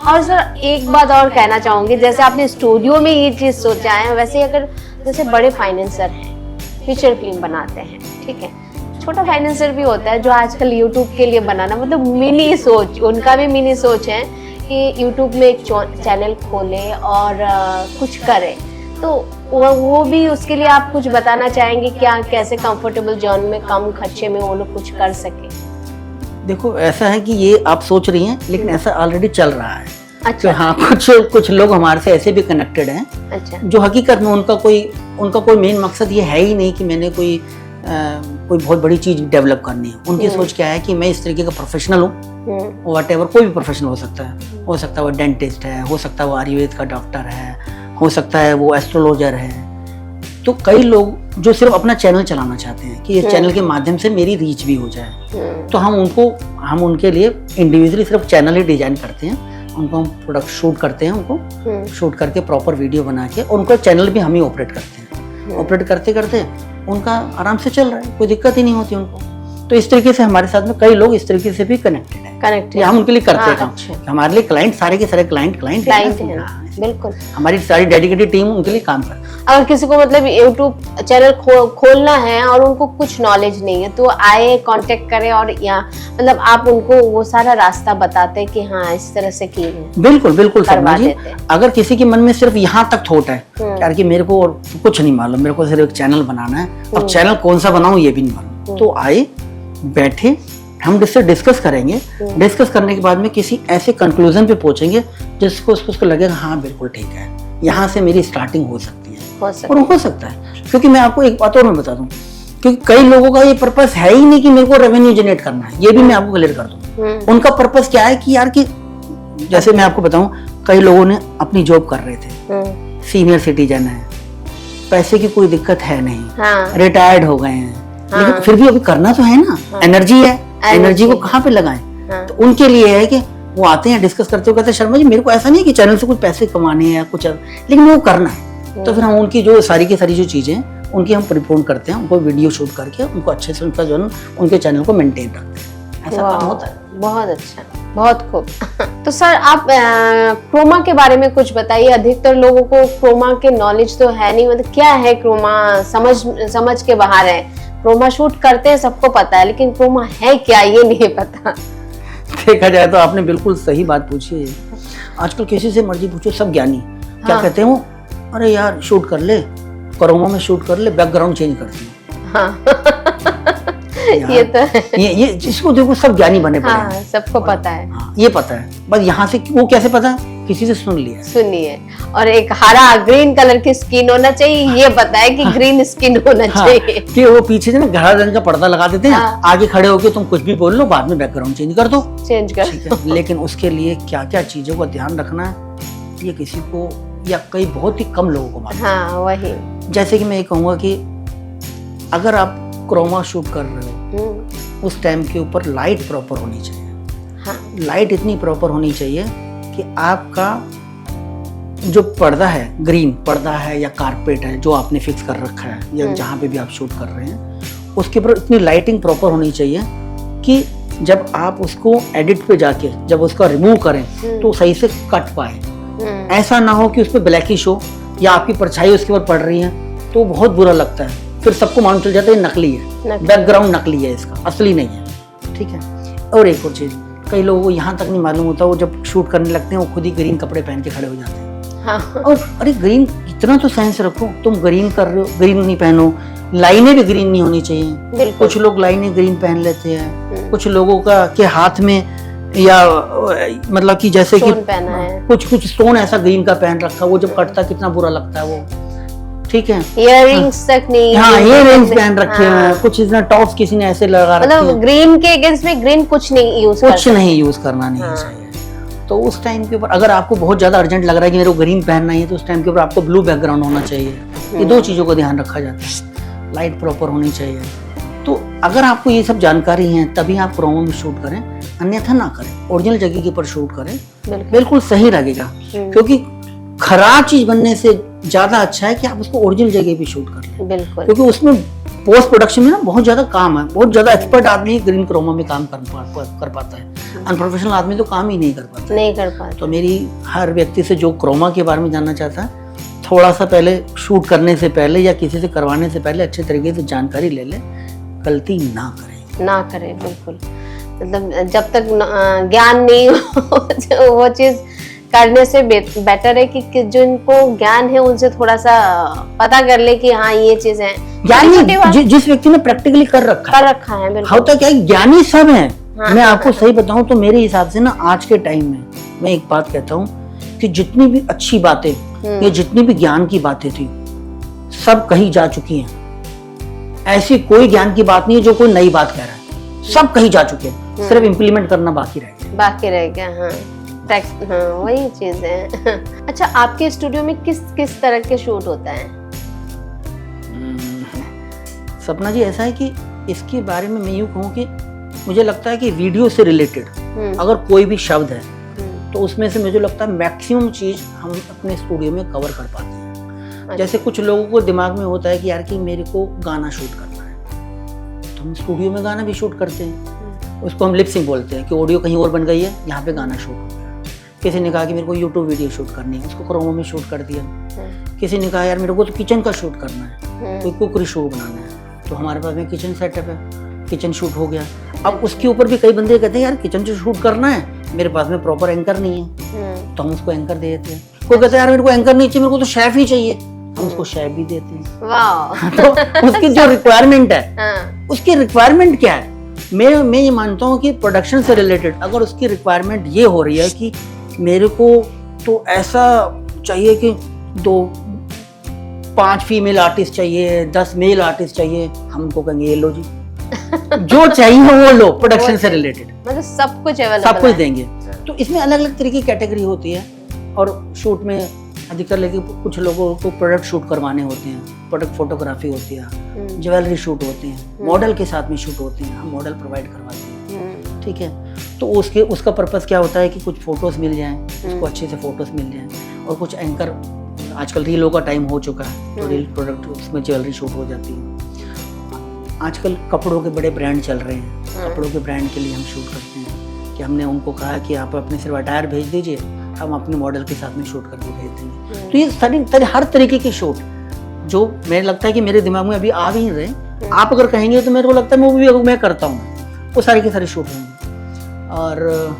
[SPEAKER 1] और सर एक बात और कहना चाहूंगी, जैसे आपने स्टूडियो में ये चीज सोचा है, वैसे अगर जैसे बड़े फाइनेंसर हैं, फीचर फिल्म बनाते हैं, ठीक है, छोटा फाइनेंसर भी होता है जो आजकल यूट्यूब के लिए बनाना, मतलब मिनी सोच, उनका भी मिनी सोच है कि यूट्यूब में एक चैनल खोले और कुछ करे, तो वो भी उसके लिए आप कुछ बताना चाहेंगे क्या, कैसे कंफर्टेबल जोन में कम खर्चे में वो लोग कुछ कर सके?
[SPEAKER 2] देखो ऐसा है कि ये आप सोच रही हैं, लेकिन ऐसा ऑलरेडी चल रहा है।
[SPEAKER 1] अच्छा।
[SPEAKER 2] तो हाँ, कुछ लोग हमारे से ऐसे भी कनेक्टेड हैं।
[SPEAKER 1] अच्छा। जो
[SPEAKER 2] हकीकत में उनका कोई मेन मकसद ये है ही नहीं कि मैंने कोई बहुत बड़ी चीज डेवलप करनी है। उनकी सोच क्या है कि मैं इस तरीके का प्रोफेशनल हूँ, व्हाटएवर, कोई भी प्रोफेशनल हो सकता है। हो सकता है वो डेंटिस्ट है, हो सकता है वो आयुर्वेद का डॉक्टर है, हो सकता है वो एस्ट्रोलॉजर है। तो कई लोग जो सिर्फ अपना चैनल चलाना चाहते हैं कि इस चैनल के माध्यम से मेरी रीच भी हो जाए, तो हम उनके लिए इंडिविजुअली सिर्फ चैनल ही डिजाइन करते हैं, उनको हम प्रोडक्ट शूट करते हैं, उनको शूट करके प्रॉपर वीडियो बना के उनको चैनल भी हम ही ऑपरेट करते हैं। ऑपरेट करते करते उनका आराम से चल रहा है, कोई दिक्कत ही नहीं होती उनको। तो इस तरीके से हमारे साथ में कई लोग इस तरीके से भी कनेक्टेड है, हम उनके लिए करते हैं काम। हमारे लिए क्लाइंट सारे के सारे क्लाइंट
[SPEAKER 1] हैं। बिल्कुल,
[SPEAKER 2] हमारी सारी डेडिकेटेड टीम उनके लिए काम करती है।
[SPEAKER 1] अगर किसी को मतलब यूट्यूब चैनल खोलना है और उनको कुछ नॉलेज नहीं है तो आए, कांटेक्ट करें, और यहाँ मतलब आप उनको वो सारा रास्ता बताते हैं कि हाँ इस तरह से की
[SPEAKER 2] बिल्कुल करवा देते हैं। अगर किसी के मन में सिर्फ यहाँ तक थॉट है यार कि मेरे को और कुछ नहीं मालूम, मेरे को सिर्फ एक चैनल बनाना है, अब चैनल कौन सा बनाऊं ये भी नहीं मालूम, तो आए, बैठे, हम इससे डिस्कस करेंगे। डिस्कस करने के बाद में किसी ऐसे कंक्लूजन पे पहुंचेंगे जिसको उसको लगेगा हाँ बिल्कुल ठीक है, यहाँ से मेरी स्टार्टिंग हो सकती है। और हो सकता है, क्योंकि मैं आपको एक बात और मैं बता दूं, क्योंकि कई लोगों का ये पर्पस है ही नहीं कि मेरे को रेवेन्यू जनरेट करना है, ये भी मैं आपको क्लियर कर दूं। उनका पर्पस क्या है कि यार कि जैसे मैं आपको बताऊं, कई लोगों ने अपनी जॉब कर रहे थे, सीनियर सिटीजन है, पैसे की कोई दिक्कत है नहीं, रिटायर्ड हो गए हैं, लेकिन फिर भी अभी करना तो है ना, एनर्जी है, एनर्जी को कहाँ पे लगाएं? तो उनके लिए है कि वो आते हैं, डिस्कस करते हुए कहते हैं शर्मा जी मेरे को ऐसा नहीं कि चैनल से कुछ पैसे कमाने हैं या कुछ, लेकिन वो करना है। तो फिर हम उनकी जो सारी की सारी जो चीजें उनकी हम प्रिपोन करते हैं, उनको वीडियो शूट करके उनको अच्छे से उनका जो है उनके चैनल को मेंटेन रखते हैं, ऐसा काम होता है।
[SPEAKER 1] बहुत अच्छा, बहुत खूब। तो सर आप क्रोमा के बारे में कुछ बताइए। अधिकतर लोगों को क्रोमा के नॉलेज तो है नहीं, मतलब क्या है क्रोमा समझ के बाहर है। क्रोमा शूट करते हैं सबको पता है, लेकिन क्रोमा है क्या ये नहीं पता।
[SPEAKER 2] देखा जाए तो आपने बिल्कुल सही बात पूछी है। आजकल किसी से मर्जी पूछो सब ज्ञानी क्या कहते हो, अरे यार शूट कर ले, क्रोमा में शूट कर ले, बैकग्राउंड चेंज कर दे। हाँ। ये तो है। ये जिसको देखो सब ज्ञानी बने पड़े हैं।
[SPEAKER 1] हाँ, सबको पता है।
[SPEAKER 2] हाँ, ये पता है, बस यहाँ से वो कैसे पता, किसी से सुन लिया।
[SPEAKER 1] और एक हरा ग्रीन कलर की स्किन होना चाहिए, ये पता है कि ग्रीन स्किन होना चाहिए।
[SPEAKER 2] कि वो पीछे से ना गहरा रंग का पर्दा लगा देते हैं, आगे खड़े होके तुम कुछ भी बोल लो, बाद में बैकग्राउंड चेंज कर दो। लेकिन उसके लिए क्या क्या चीजों का ध्यान रखना है, ये किसी को या कई बहुत ही कम लोगों को मालूम।
[SPEAKER 1] हाँ, वही।
[SPEAKER 2] जैसे कि मैं ये कहूँगा कि अगर आप क्रोमा शूट कर रहे हो, उस टाइम के ऊपर लाइट प्रॉपर होनी चाहिए।
[SPEAKER 1] हाँ।
[SPEAKER 2] लाइट इतनी प्रॉपर होनी चाहिए कि आपका जो पर्दा है, ग्रीन पर्दा है या कारपेट है जो आपने फिक्स कर रखा है या जहाँ पे भी आप शूट कर रहे हैं, उसके ऊपर इतनी लाइटिंग प्रॉपर होनी चाहिए कि जब आप उसको एडिट पे जाके जब उसका रिमूव करें तो सही से कट पाए। ऐसा ना हो कि उस पर ब्लैकिश हो या आपकी परछाई उसके ऊपर पड़ रही है तो बहुत बुरा लगता है, फिर सबको मालूम चल जाता है ये नकली है, बैकग्राउंड नकली है, इसका असली नहीं है। ठीक है। और एक और चीज, कई लोगों को यहाँ तक नहीं मालूम होता, वो जब शूट करने लगते हैं वो खुद ही ग्रीन कपड़े पहन के खड़े हो जाते हैं। हाँ। और अरे ग्रीन इतना तो सेंस रखो, तुम ग्रीन कर रहे हो, ग्रीन नहीं पहनो। लाइनें भी ग्रीन नहीं होनी चाहिए। कुछ लोग लाइनें ग्रीन पहन लेते हैं, कुछ लोगों का के हाथ में या मतलब कि जैसे कि कुछ स्टोन ऐसा ग्रीन का पहन रखा, वो जब कटता कितना बुरा लगता है वो। ठीक है।
[SPEAKER 1] इयररिंग्स तक नहीं।
[SPEAKER 2] हाँ, इयररिंग्स पहन रखे हैं, कुछ इतना टॉप्स किसी ने ऐसे लगा रखे हैं।
[SPEAKER 1] मतलब ग्रीन के अगेंस्ट में ग्रीन कुछ नहीं यूज
[SPEAKER 2] करना नहीं चाहिए। तो उस टाइम के ऊपर अगर आपको बहुत ज्यादा अर्जेंट लग रहा है कि मेरे को ग्रीन पहनना है, तो उस टाइम के ऊपर आपको ब्लू बैकग्राउंड होना चाहिए। ये दो चीजों का ध्यान रखा जाता है। लाइट प्रॉपर होनी चाहिए। तो अगर आपको ये सब जानकारी है तभी आप क्रोमा में शूट करें, अन्यथा ना करें। ओरिजिनल जगह के ऊपर शूट करें, बिल्कुल सही लगेगा। क्योंकि खराब चीज बनने से ज्यादा अच्छा है कि आप उसको ओरिजिनल जगह पे शूट कर लें। क्योंकि उसमें पोस्ट प्रोडक्शन में ना बहुत ज्यादा काम है, बहुत ज्यादा एक्सपर्ट आदमी ग्रीन क्रोमा में काम कर पाता है, अनप्रोफेशनल आदमी तो काम ही नहीं कर पाता। तो मेरी हर व्यक्ति से जो क्रोमा के बारे में जानना चाहता है, थोड़ा सा पहले शूट करने से पहले या किसी से करवाने से पहले अच्छे तरीके से जानकारी ले ले, गलती ना करें। बिल्कुल।
[SPEAKER 1] मतलब जब तक ज्ञान नहीं हो वो चीज करने से बेटर है कि जिनको ज्ञान है उनसे थोड़ा सा पता कर ले कि हाँ ये चीज है।
[SPEAKER 2] ज्ञानी जिस व्यक्ति ने प्रैक्टिकली कर रखा है बिल्कुल। होता क्या है, ज्ञानी सब है। मैं आपको सही बताऊं तो मेरे हिसाब से ना आज के टाइम में मैं एक बात कहता हूँ कि जितनी भी अच्छी बातें या जितनी भी ज्ञान की बातें थी सब कहीं जा चुकी हैं। ऐसी कोई ज्ञान की बात नहीं है जो कोई नई बात कह रहा है, सब कहीं जा चुके हैं, सिर्फ इम्प्लीमेंट करना बाकी रह गया।
[SPEAKER 1] हाँ, वही चीज है। अच्छा, आपके स्टूडियो में किस तरह के शूट होता है?
[SPEAKER 2] सपना जी, ऐसा है कि इसके बारे में मैं यूँ कहूँ कि मुझे लगता है कि वीडियो से रिलेटेड अगर कोई भी शब्द है तो उसमें से मुझे लगता है मैक्सिमम चीज हम अपने स्टूडियो में कवर कर पाते हैं। जैसे कुछ लोगों को दिमाग में होता है कि यार कि मेरे को गाना शूट करना है, तो हम स्टूडियो में गाना भी शूट करते हैं। उसको हम लिपसिंग बोलते हैं कि ऑडियो कहीं और बन गई है, यहाँ पे गाना शूट हो गया। किसी ने कहा कि मेरे को यूट्यूब वीडियो शूट करनी है, उसको क्रोमा में शूट कर दिया। किसी ने कहा यार मेरे को तो किचन का शूट करना है, कोई कुकरी शो बनाना है, तो हमारे पास में किचन सेटअप है, किचन शूट हो गया। अब उसके ऊपर भी कई बंदे कहते हैं यार किचन से शूट करना है, मेरे पास में प्रॉपर एंकर नहीं है, तो हम उसको एंकर दे देते हैं। कोई कहता है यार मेरे को एंकर नहीं चाहिए, मेरे को तो शेफ ही चाहिए, हम उसको शेफ भी देते हैं। वाह। तो उसकी जो रिक्वायरमेंट है, उसकी रिक्वायरमेंट क्या है, मैं ये मानता हूँ कि प्रोडक्शन से रिलेटेड अगर उसकी रिक्वायरमेंट ये हो रही है कि मेरे को तो ऐसा चाहिए कि 5 फीमेल आर्टिस्ट चाहिए, 10 मेल आर्टिस्ट चाहिए, हम उनको कहेंगे ये लो जी जो चाहिए वो लो, प्रोडक्शन से रिलेटेड
[SPEAKER 1] मतलब सब कुछ
[SPEAKER 2] देंगे। तो इसमें अलग अलग तरह की कैटेगरी होती है। और शूट में अधिकतर लेके कुछ लोगों को प्रोडक्ट शूट करवाने होते हैं, प्रोडक्ट फोटोग्राफी होती है, ज्वेलरी शूट होती है, मॉडल के साथ में शूट होती हैं, हम मॉडल प्रोवाइड करवाते हैं। ठीक है। तो उसका पर्पस क्या होता है कि कुछ फोटोज मिल जाएं, उसको अच्छे से फोटोज मिल जाएं, और कुछ एंकर आजकल रीलों का टाइम हो चुका है, तो रील प्रोडक्ट उसमें ज्वेलरी शूट हो जाती है। आजकल कपड़ों के बड़े ब्रांड चल रहे हैं, कपड़ों के ब्रांड के लिए हम शूट करते हैं कि हमने उनको कहा कि आप अपने सिर्फ अटायर भेज दीजिए, हम अपने मॉडल के साथ में शूट करके भेज देंगे। तो ये हर तरीके के शूट जो मेरे लगता है कि मेरे दिमाग में अभी आ भी नहीं रहे, आप अगर कहेंगे तो मेरे को लगता है मैं करता हूँ, वो सारे के सारे शूट होंगे। और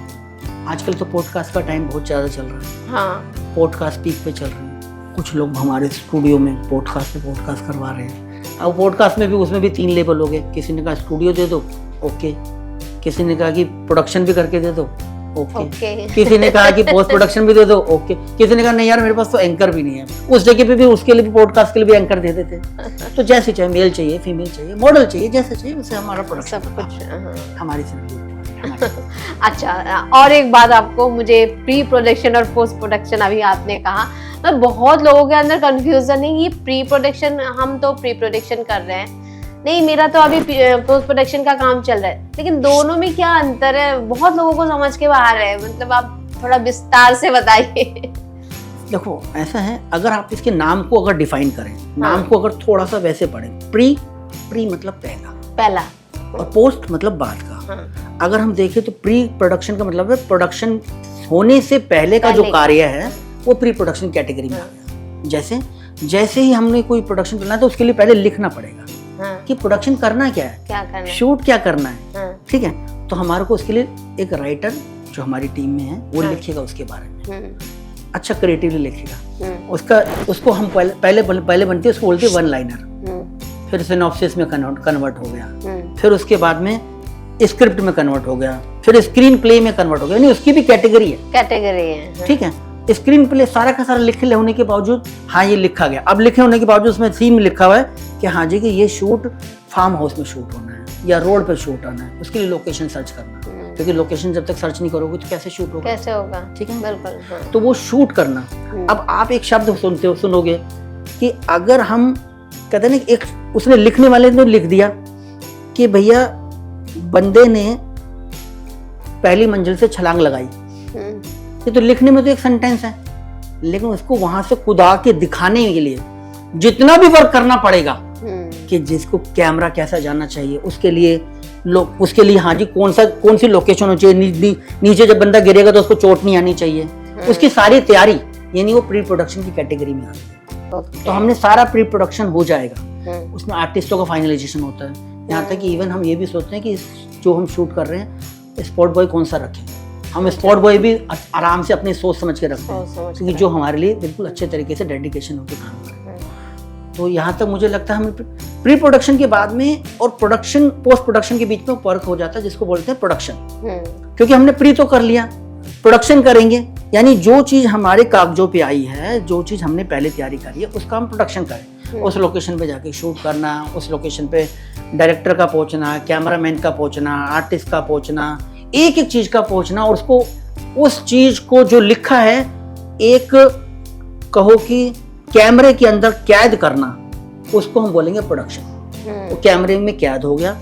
[SPEAKER 2] आजकल तो पॉडकास्ट का टाइम बहुत ज़्यादा चल रहा है। हाँ, पॉडकास्ट पीक पे चल रहे हैं। कुछ लोग हमारे स्टूडियो में पॉडकास्ट करवा रहे हैं। अब पॉडकास्ट में भी उसमें भी 3 लेवल हो गए। किसी ने कहा स्टूडियो दे दो, ओके। किसी ने कहा कि प्रोडक्शन भी करके दे दो, ओके। किसी ने कहा कि पोस्ट प्रोडक्शन भी दे दो, ओके। किसी ने कहा नहीं यार मेरे पास तो एंकर भी नहीं है, उस जगह पे भी उसके लिए भी पॉडकास्ट के लिए भी एंकर दे देते। तो जैसे चाहे, मेल चाहिए, फीमेल चाहिए, मॉडल चाहिए, जैसे चाहिए वैसे हमारा प्रोडक्शन सब कुछ हमारी जिंदगी।
[SPEAKER 1] अच्छा, और एक बात आपको, मुझे प्री प्रोडक्शन और पोस्ट प्रोडक्शन अभी आपने कहा, तो बहुत लोगों के अंदर कंफ्यूजन है, ये प्री प्रोडक्शन, हम तो प्री प्रोडक्शन कर रहे हैं, नहीं मेरा तो अभी पोस्ट प्रोडक्शन का काम चल रहा है, लेकिन दोनों में क्या अंतर है? बहुत लोगों को समझ के बाहर है, मतलब आप थोड़ा विस्तार से बताइए।
[SPEAKER 2] देखो ऐसा है, अगर आप इसके नाम को अगर डिफाइन करें, नाम को अगर थोड़ा सा वैसे पढ़ें, प्री मतलब पहला और पोस्ट मतलब बाद का। अगर हम देखें तो प्री प्रोडक्शन का मतलब है प्रोडक्शन होने से पहले का जो कार्य है वो प्री प्रोडक्शन कैटेगरी में आ गया। जैसे ही हमने कोई प्रोडक्शन करना है तो उसके लिए पहले लिखना पड़ेगा कि प्रोडक्शन करना क्या है, शूट क्या करना है, ठीक है। तो हमारे को उसके लिए एक राइटर जो हमारी टीम में है वो लिखेगा उसके बारे में, अच्छा क्रिएटिवली लिखेगा। उसको हम पहले बनती है, उसको बोलते हैं वन लाइनर, फिर सिनॉप्सिस में कन्वर्ट हो गया, फिर उसके बाद में स्क्रिप्ट में कन्वर्ट हो गया, फिर स्क्रीन प्ले में कन्वर्ट हो गया, यानी उसकी भी कैटेगरी है, ठीक है। स्क्रीन प्ले सारा का सारा लिखे होने के बावजूद, हाँ ये लिखा गया, अब लिखे होने के बावजूद उसमें सीन में लिखा हुआ है कि हाँ जी कि ये शूट फार्म हाउस में शूट होना है या रोड पे शूट होना है, उसके लिए लोकेशन सर्च करना, क्योंकि लोकेशन जब तक सर्च नहीं करोगे तो कैसे शूट होगा, ठीक है, बिल्कुल। तो वो शूट करना। अब आप एक शब्द सुनोगे कि अगर हम कहते हैं ना, एक उसने लिखने वाले ने लिख दिया कि भैया बंदे ने पहली मंजिल से छलांग लगाई, ये तो लिखने में तो एक सेंटेंस है, लेकिन उसको वहां से कुदा के दिखाने के लिए जितना भी वर्क करना पड़ेगा कि जिसको कैमरा कैसा जाना चाहिए, उसके लिए हाँ जी कौन सी लोकेशन होनी चाहिए, नीचे जब बंदा गिरेगा तो उसको चोट नहीं आनी चाहिए, उसकी सारी तैयारी, यानी वो प्री प्रोडक्शन की कैटेगरी में आती है। तो हमने सारा प्री प्रोडक्शन हो जाएगा, उसमें आर्टिस्टों का फाइनलाइजेशन होता है, यहाँ तक कि इवन हम ये भी सोचते हैं कि जो हम शूट कर रहे हैं स्पॉट बॉय कौन सा रखें। हम स्पॉट बॉय भी आराम से अपनी सोच समझ के रखते हैं, क्योंकि जो हमारे लिए बिल्कुल अच्छे तरीके से डेडिकेशन होकर काम कर रहे हैं। तो यहाँ तक मुझे लगता है हमें प्री प्रोडक्शन के बाद में और प्रोडक्शन पोस्ट प्रोडक्शन के बीच में फर्क हो जाता है, जिसको बोलते हैं प्रोडक्शन। क्योंकि हमने प्री तो कर लिया, प्रोडक्शन करेंगे, यानी जो चीज हमारे कागजों पे आई है, जो चीज हमने पहले तैयारी करी है, उसका हम प्रोडक्शन करें। उस लोकेशन पे जाके शूट करना, उस लोकेशन पे डायरेक्टर का पहुंचना, कैमरामैन का पहुंचना, आर्टिस्ट का पहुंचना, एक एक चीज का पहुंचना, और उसको उस चीज को जो लिखा है एक कहो कि कैमरे के अंदर कैद करना, उसको हम बोलेंगे प्रोडक्शन। तो कैमरे में कैद हो गया,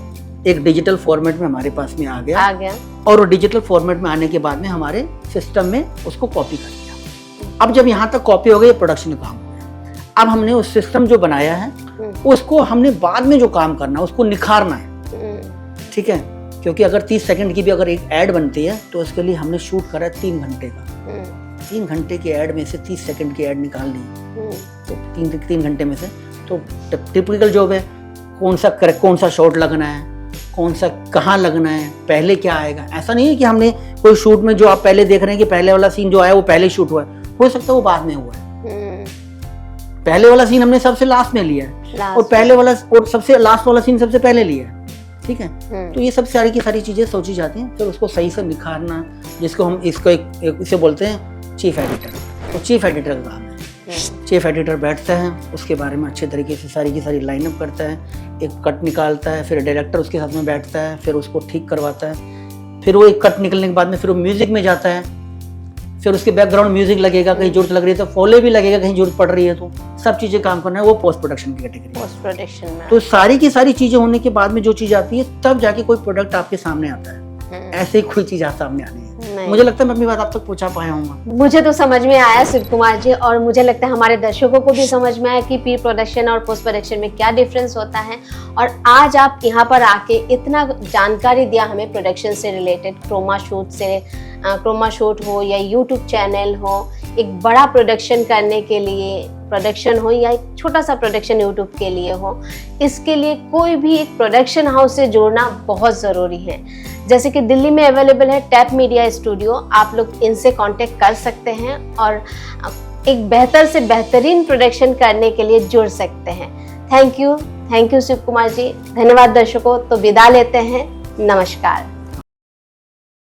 [SPEAKER 2] एक डिजिटल फॉर्मेट में हमारे पास में आ गया। और वो डिजिटल फॉर्मेट में आने के बाद में हमारे सिस्टम में उसको कॉपी कर लिया। अब जब यहाँ तक कॉपी हो गई, प्रोडक्शन का काम हो गया। अब हमने उस सिस्टम जो बनाया है उसको हमने बाद में जो काम करना है उसको निखारना है, ठीक है। क्योंकि अगर 30 सेकंड की भी अगर एक ऐड बनती है तो उसके लिए हमने शूट करा 3 घंटे का। 3 घंटे की ऐड में से 30 सेकंड की ऐड निकालनी है, तो 3 घंटे में से तो टिपिकल जॉब है, कौन सा शॉट लगना है, कौन सा कहाँ लगना है, पहले क्या आएगा। ऐसा नहीं है कि हमने कोई शूट में जो आप पहले देख रहे हैं कि पहले वाला सीन जो आया वो पहले शूट हुआ है, हो सकता है वो बाद में हुआ है। पहले वाला सीन हमने सबसे लास्ट में लिया है और पहले वाला और सबसे लास्ट वाला सीन सबसे पहले लिया है, ठीक है। तो ये सब सारी की सारी चीजें सोची जाती हैं, फिर उसको सही से निखारना, जिसको हम इसे बोलते हैं चीफ एडिटर। तो चीफ एडिटर का काम है, चीफ एडिटर बैठता है, उसके बारे में अच्छे तरीके से सारी की सारी लाइनअप करता है, एक कट निकालता है, फिर डायरेक्टर उसके साथ में बैठता है, फिर उसको ठीक करवाता है, फिर वो एक कट निकलने के बाद में फिर वो म्यूजिक में जाता है, फिर उसके बैकग्राउंड म्यूजिक लगेगा, कहीं जरूरत लग रही है तो फोले भी लगेगा, कहीं जरूरत पड़ रही है तो सब चीजें काम करना है, वो पोस्ट प्रोडक्शन की कैटेगरी।
[SPEAKER 1] पोस्ट प्रोडक्शन में
[SPEAKER 2] तो सारी की सारी चीजें होने के बाद में जो चीज आती है तब जाके कोई प्रोडक्ट आपके सामने आता है, ऐसे ही कोई चीज आप सामने आनी है। मुझे लगता है मैं अपनी बात आप तक पहुंचा पाया हूँ।
[SPEAKER 1] मुझे तो समझ में आया शिव कुमार जी, और मुझे लगता है हमारे दर्शकों को भी समझ में आया कि प्री प्रोडक्शन और पोस्ट प्रोडक्शन में क्या डिफरेंस होता है। और आज आप यहाँ पर आके इतना जानकारी दिया हमें प्रोडक्शन से रिलेटेड, क्रोमा शूट हो या यूट्यूब चैनल हो, एक बड़ा प्रोडक्शन करने के लिए, प्रोडक्शन हो या एक छोटा सा प्रोडक्शन यूट्यूब के लिए हो, इसके लिए कोई भी एक प्रोडक्शन हाउस से जोड़ना बहुत ज़रूरी है। जैसे कि दिल्ली में अवेलेबल है टैप मीडिया स्टूडियो, आप लोग इनसे कांटेक्ट कर सकते हैं और एक बेहतर से बेहतरीन प्रोडक्शन करने के लिए जुड़ सकते हैं। थैंक यू शिव कुमार जी, धन्यवाद दर्शकों। तो विदा लेते हैं, नमस्कार।